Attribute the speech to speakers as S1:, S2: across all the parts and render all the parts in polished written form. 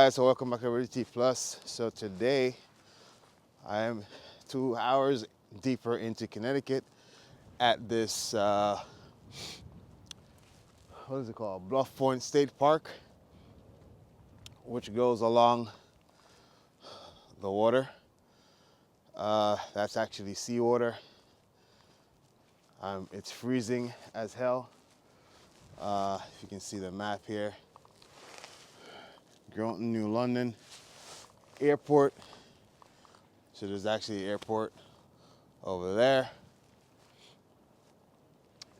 S1: guys, so welcome back to Realty Plus. So today I am 2 hours deeper into Connecticut at this what is it called, Bluff Point State Park, which goes along the water. That's actually seawater. It's freezing as hell. If you can see the map here, Groton, New London Airport. So there's actually an airport over there.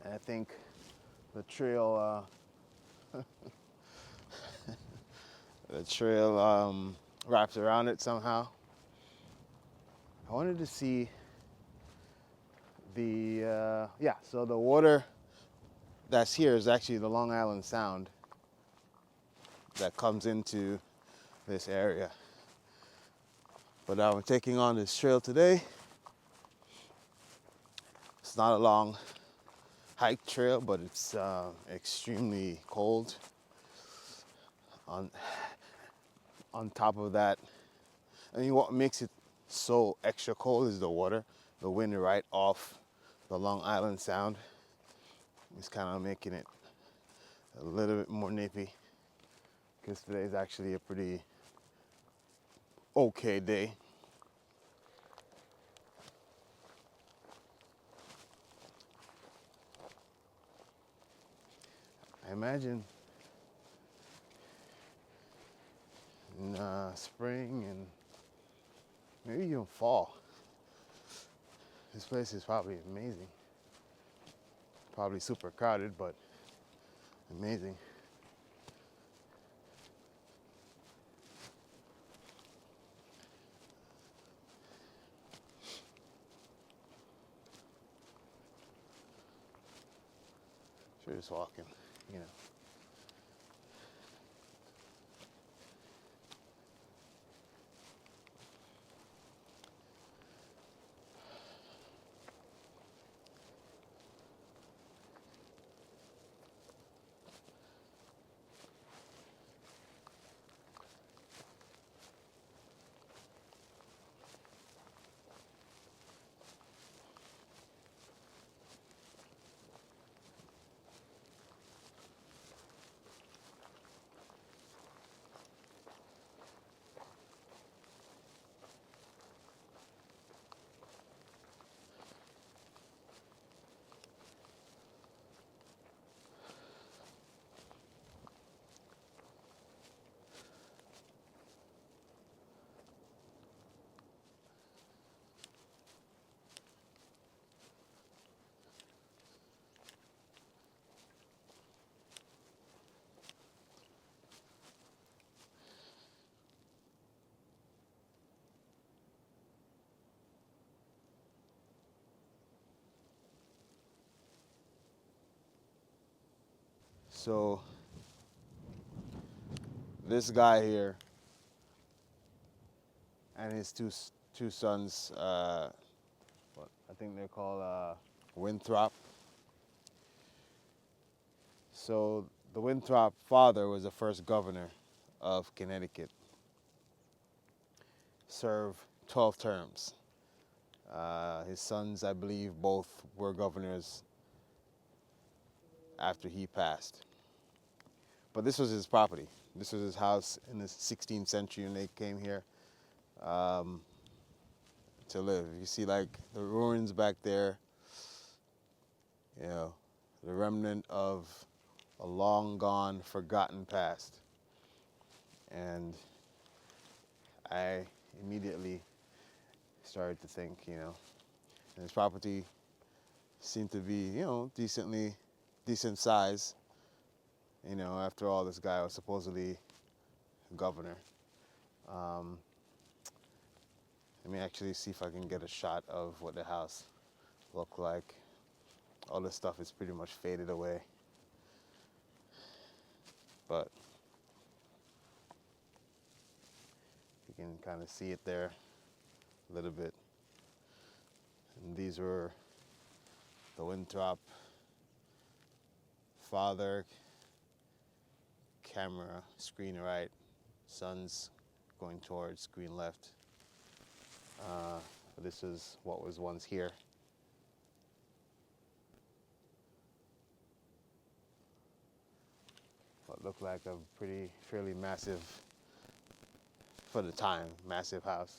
S1: And I think the trail wraps around it somehow. I wanted to see so the water that's here is actually the Long Island Sound that comes into this area. But I'm taking on this trail today. It's not a long hike trail, but it's extremely cold. On top of that, I mean, what makes it so extra cold is the water. The wind right off the Long Island Sound is kind of making it a little bit more nippy, because today is actually a pretty okay day. I imagine in spring and maybe even fall, this place is probably amazing. Probably super crowded, but amazing. Sure, just walking, you know. So this guy here and his two sons, what I think they're called Winthrop. So the Winthrop father was the first governor of Connecticut. Served 12 terms. His sons, I believe, both were governors after he passed. But this was his property. This was his house in the 16th century when they came here to live. You see, like, the ruins back there, you know, the remnant of a long gone, forgotten past. And I immediately started to think, and his property seemed to be, decent size. After all, this guy was supposedly governor. Let me actually see if I can get a shot of what the house looked like. All this stuff is pretty much faded away. But you can kind of see it there a little bit. And these were the Winthrop father, camera, screen right, sun's going towards green left. This is what was once here. What looked like a fairly massive, for the time, massive house.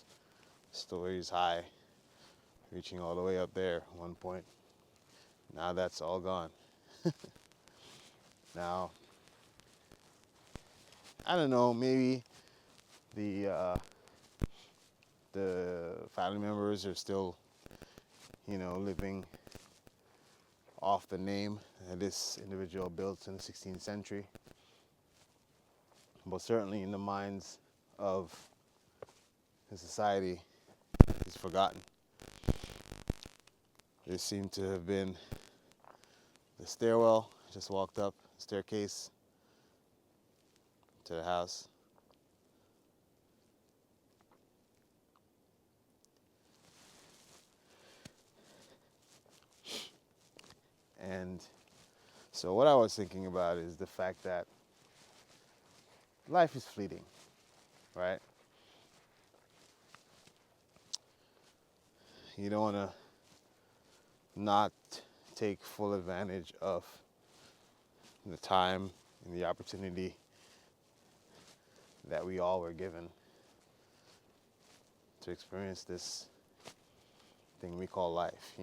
S1: Stories high, reaching all the way up there at one point. Now that's all gone. Now, I don't know, maybe the family members are still, living off the name that this individual built in the 16th century. But certainly in the minds of the society, it's forgotten. There seemed to have been the stairwell, just walked up, staircase to the house. And so what I was thinking about is the fact that life is fleeting, right? You don't want to not take full advantage of the time and the opportunity that we all were given to experience this thing we call life,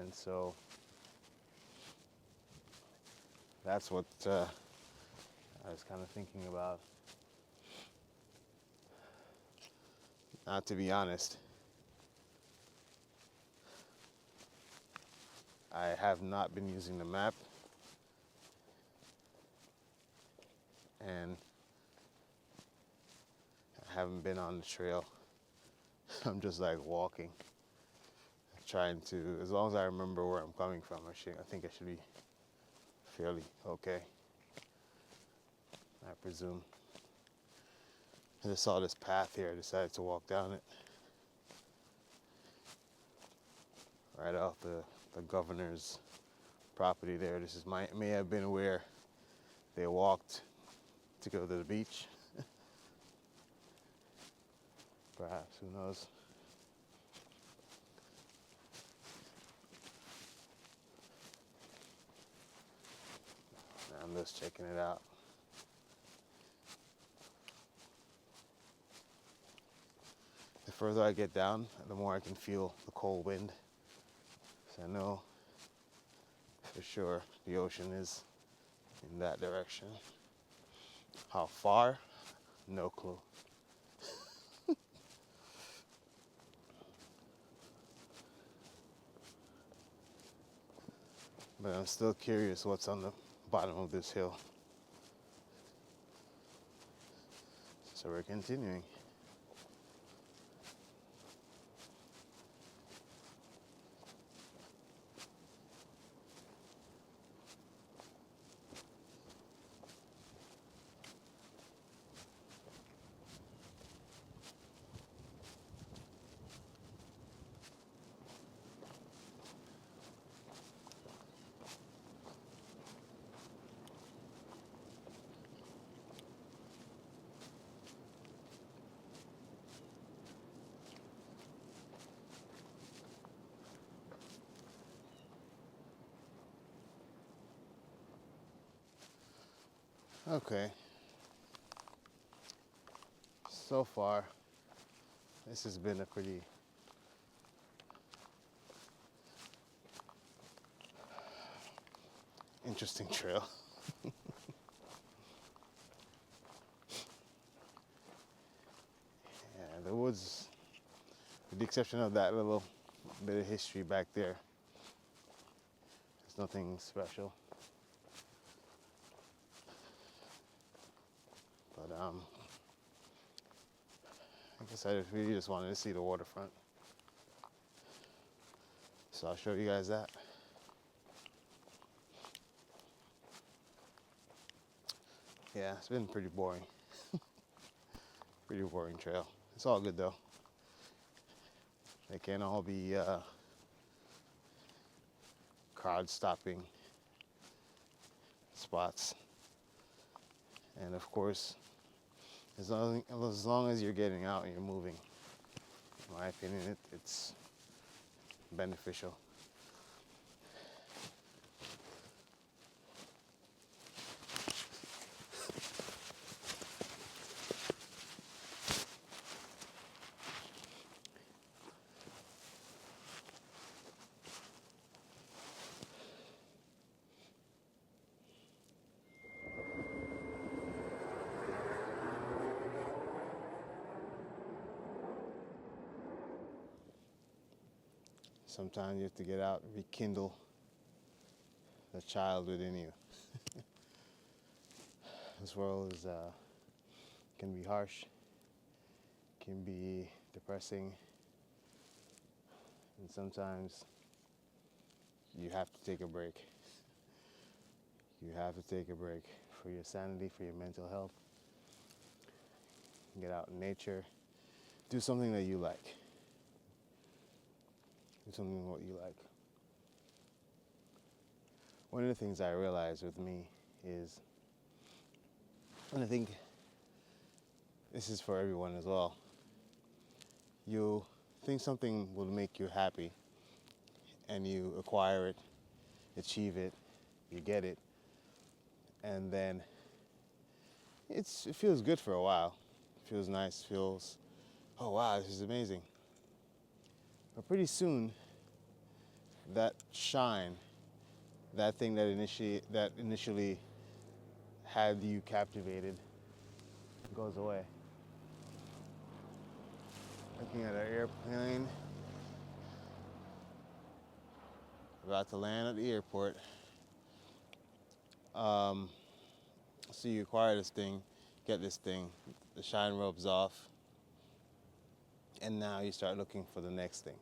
S1: And so that's what I was kind of thinking about. Now, to be honest, I have not been using the map, and I haven't been on the trail. I'm just like walking, trying to, as long as I remember where I'm coming from, I think I should be fairly okay, I presume. I just saw this path here, I decided to walk down it. Right off the governor's property there. This may have been where they walked to go to the beach. Perhaps, who knows? I'm just checking it out. The further I get down, the more I can feel the cold wind. So I know for sure the ocean is in that direction. How far? No clue. But I'm still curious what's on the bottom of this hill. So we're continuing. Okay. So far, this has been a pretty interesting trail. Yeah, the woods, with the exception of that little bit of history back there, there's nothing special. But I guess I really just wanted to see the waterfront. So I'll show you guys that. Yeah, it's been pretty boring. Pretty boring trail. It's all good though. They can't all be crowd stopping spots. And of course, as long as you're getting out and you're moving, in my opinion, it's beneficial. Sometimes you have to get out and rekindle the child within you. This world can be harsh, can be depressing, and sometimes you have to take a break. You have to take a break for your sanity, for your mental health. Get out in nature, do something that you like. Do something what you like. One of the things I realized with me is, and I think this is for everyone as well, you think something will make you happy and you acquire it, achieve it, you get it, and then it feels good for a while. It feels nice, feels, oh wow, this is amazing. But pretty soon, that shine, that thing that initially had you captivated, goes away. Looking at an airplane, about to land at the airport. So you acquire this thing, get this thing, the shine rubs off, and now you start looking for the next thing.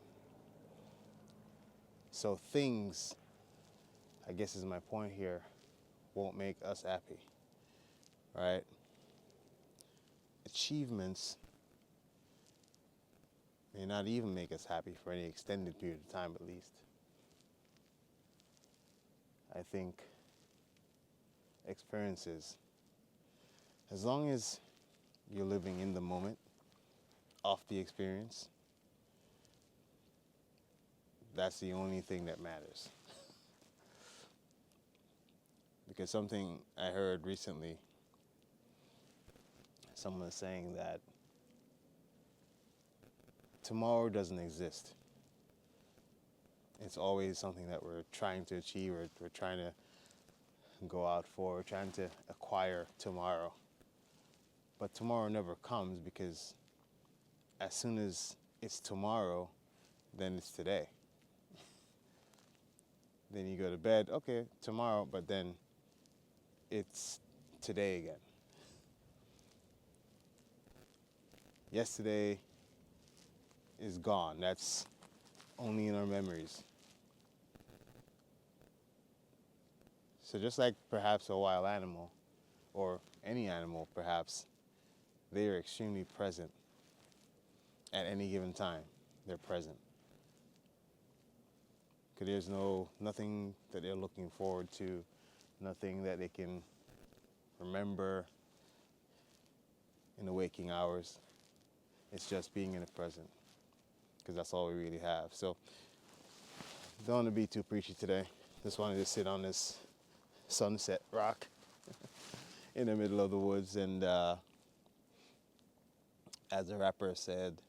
S1: So things, I guess is my point here, won't make us happy, right? Achievements may not even make us happy for any extended period of time at least. I think experiences, as long as you're living in the moment of the experience, that's the only thing that matters. Because something I heard recently, someone was saying that tomorrow doesn't exist. It's always something that we're trying to achieve, or we're trying to go out for, we're trying to acquire tomorrow. But tomorrow never comes, because as soon as it's tomorrow, then it's today. Then you go to bed, okay, tomorrow, but then it's today again. Yesterday is gone. That's only in our memories. So just like perhaps a wild animal, or any animal perhaps, they are extremely present at any given time. They're present. Because there's nothing that they're looking forward to, nothing that they can remember in the waking hours. It's just being in the present, because that's all we really have. So don't want to be too preachy today. Just wanted to sit on this sunset rock in the middle of the woods, and as the rapper said,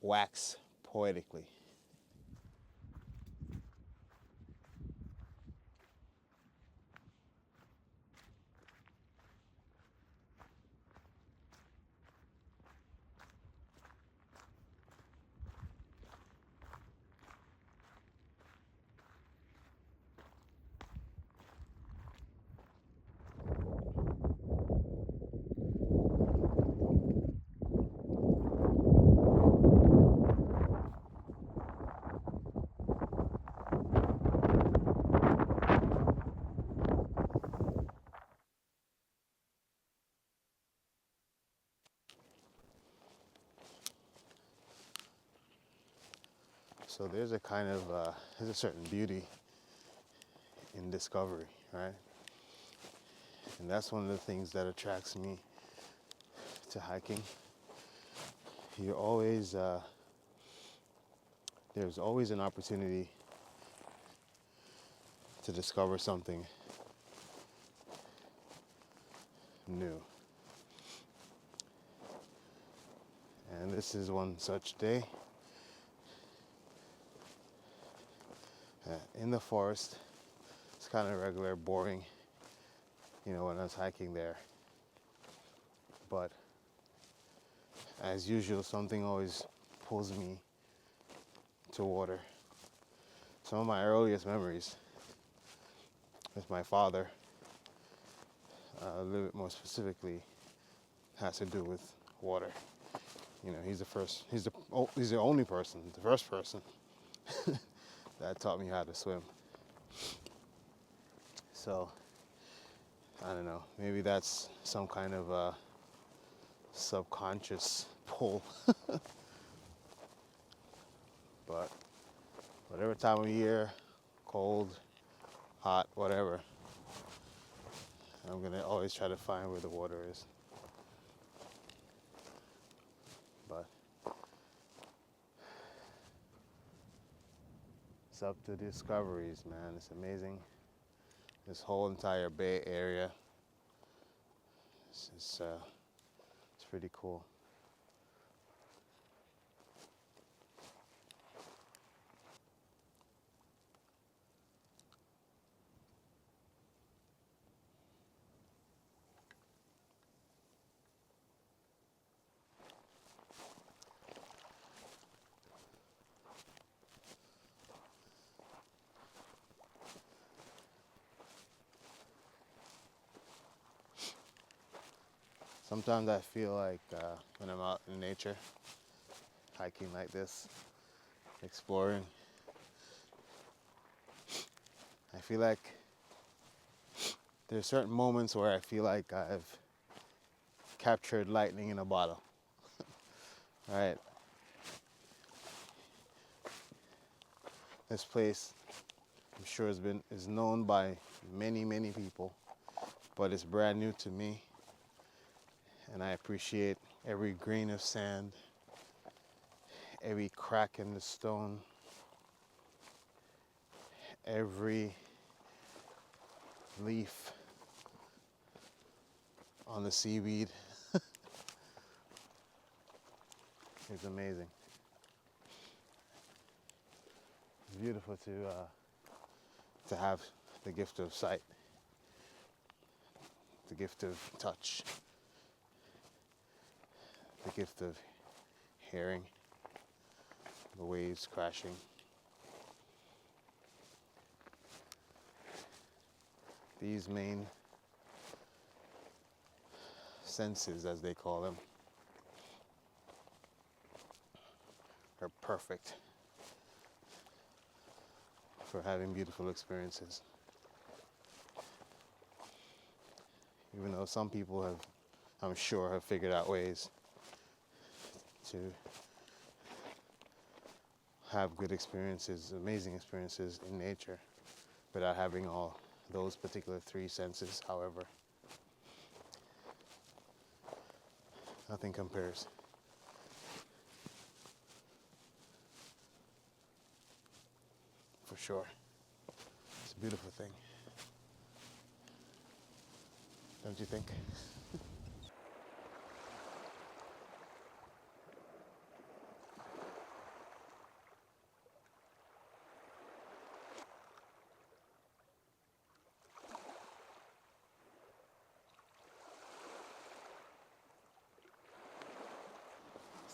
S1: wax poetically. So there's a certain beauty in discovery, right? And that's one of the things that attracts me to hiking. You're always, there's always an opportunity to discover something new. And this is one such day. In the forest. It's kind of regular, boring, when I was hiking there. But as usual, something always pulls me to water. Some of my earliest memories with my father, a little bit more specifically, has to do with water. He's the first person that taught me how to swim. So, I don't know, maybe that's some kind of a subconscious pull. But whatever time of year, cold, hot, whatever, I'm gonna always try to find where the water is. But it's up to discoveries, man. It's amazing. This whole entire Bay Area, it's pretty cool. Sometimes I feel like when I'm out in nature, hiking like this, exploring, I feel like there's certain moments where I feel like I've captured lightning in a bottle. All right. This place, I'm sure, is known by many, many people, but it's brand new to me. And I appreciate every grain of sand, every crack in the stone, every leaf on the seaweed. It's amazing. It's beautiful to have the gift of sight, the gift of touch, the gift of hearing the waves crashing. These main senses, as they call them, are perfect for having beautiful experiences. Even though some people I'm sure, have figured out ways to have good experiences, amazing experiences in nature without having all those particular three senses. However, nothing compares. For sure. It's a beautiful thing. Don't you think?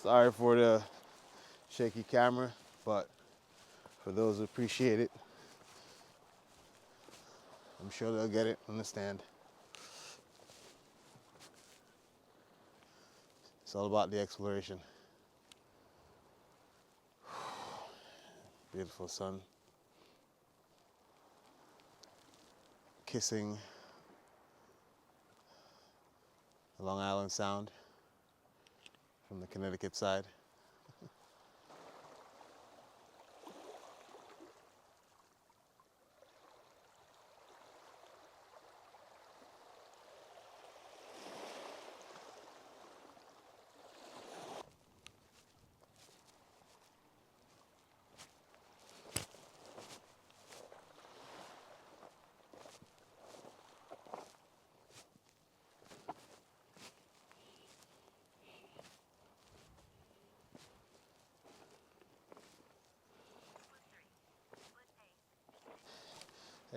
S1: Sorry for the shaky camera, but for those who appreciate it, I'm sure they'll get it, understand. It's all about the exploration. Beautiful sun. Kissing the Long Island Sound from the Connecticut side.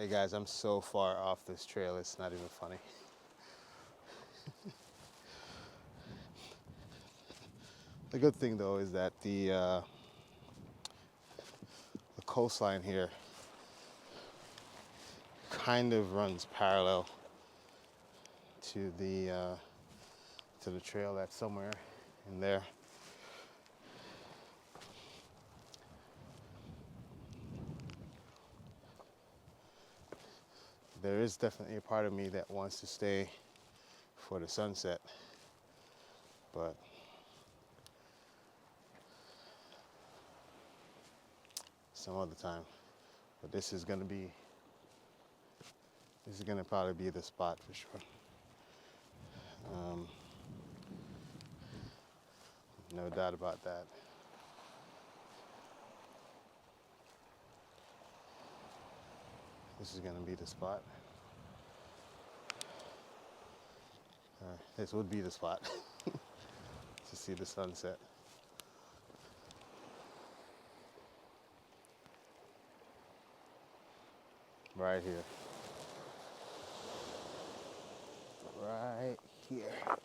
S1: Hey guys, I'm so far off this trail, it's not even funny. The good thing though is that the coastline here kind of runs parallel to the trail that's somewhere in there. There is definitely a part of me that wants to stay for the sunset, but some other time. But this is gonna probably be the spot for sure. No doubt about that. This is gonna be the spot. This would be the spot to see the sunset. Right here. Right here.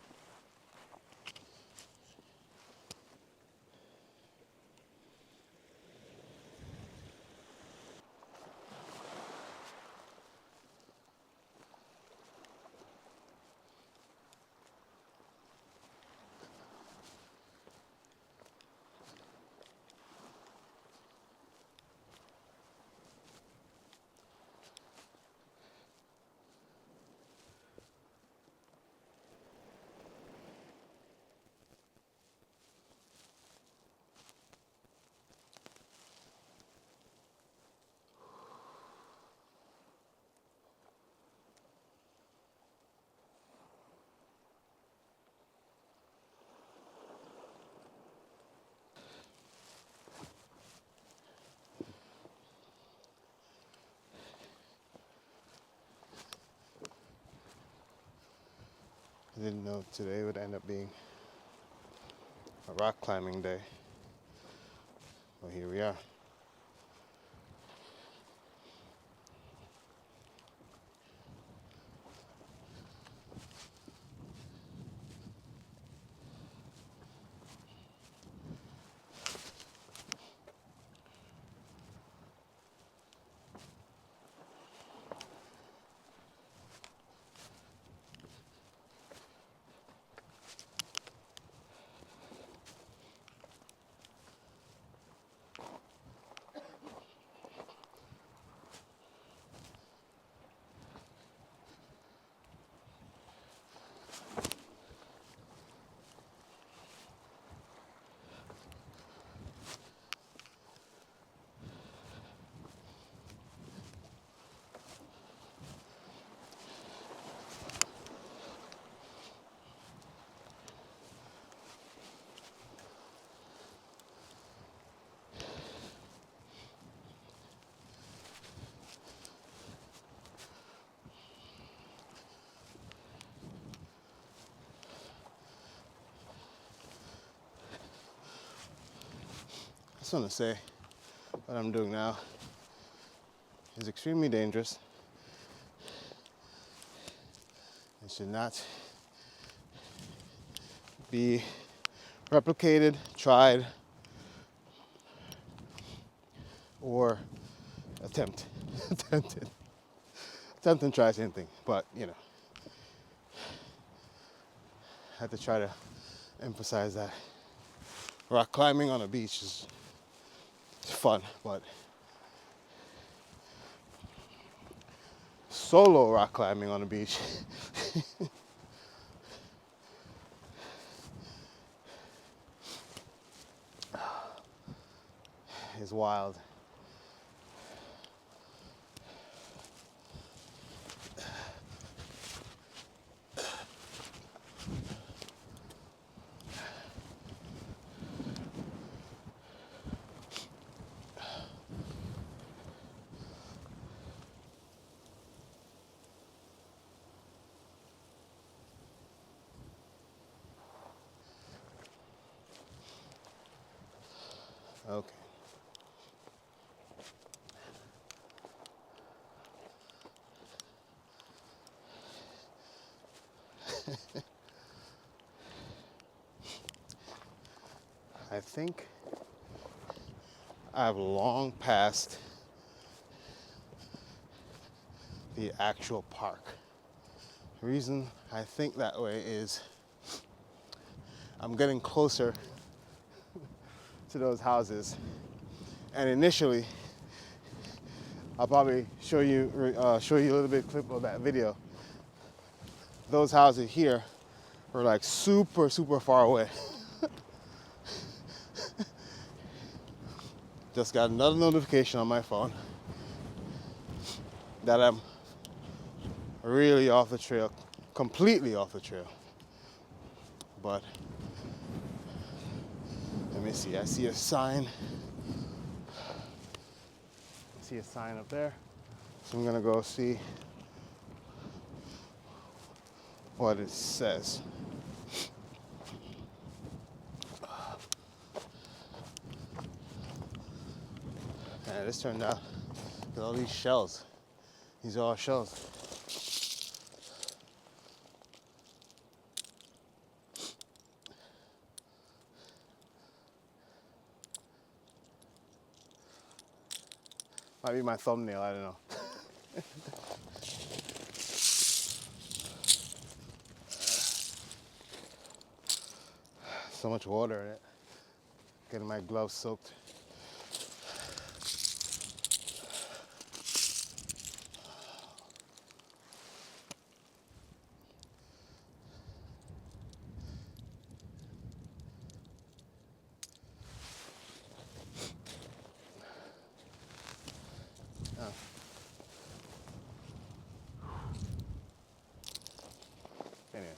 S1: I didn't know today would end up being a rock climbing day. Well, here we are. I just want to say what I'm doing now is extremely dangerous. It should not be replicated, tried, or attempted. Attempt and try same thing, but you know, I have to try to emphasize that rock climbing on a beach is fun, but solo rock climbing on a beach is wild. Okay. I think I've long passed the actual park. The reason I think that way is I'm getting closer to those houses. And initially, I'll probably show you a little bit clip of that video. Those houses here are like super, super far away. Just got another notification on my phone that I'm really off the trail, completely off the trail. But let me see, I see a sign. I see a sign up there. So I'm gonna go see what it says. And this turned out, look at all these shells. These are all shells. Might be my thumbnail, I don't know. So much water in it. Getting my gloves soaked. Oh. Anyway.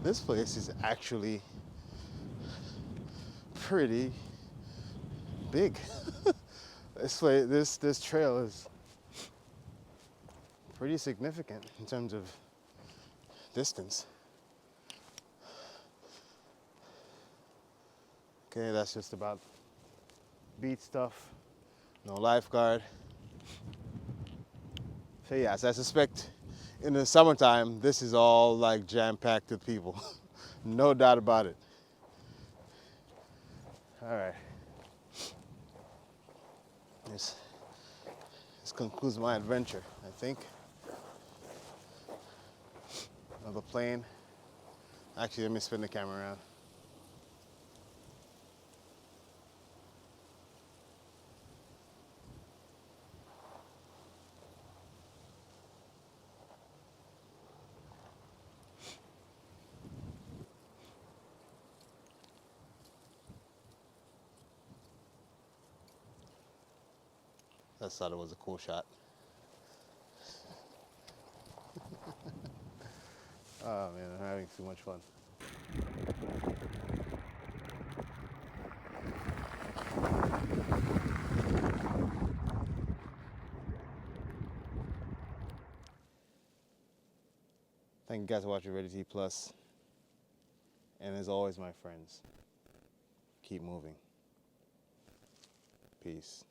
S1: This place is actually pretty big. This trail is pretty significant in terms of distance. Okay, that's just about beach stuff. No lifeguard. So yes, I suspect in the summertime, this is all like jam-packed with people. No doubt about it. All right. This concludes my adventure, I think. Of the plane. Actually, let me spin the camera around. I just thought it was a cool shot. Oh man, I'm having too much fun. Thank you guys for watching Ready T Plus. And as always, my friends, keep moving. Peace.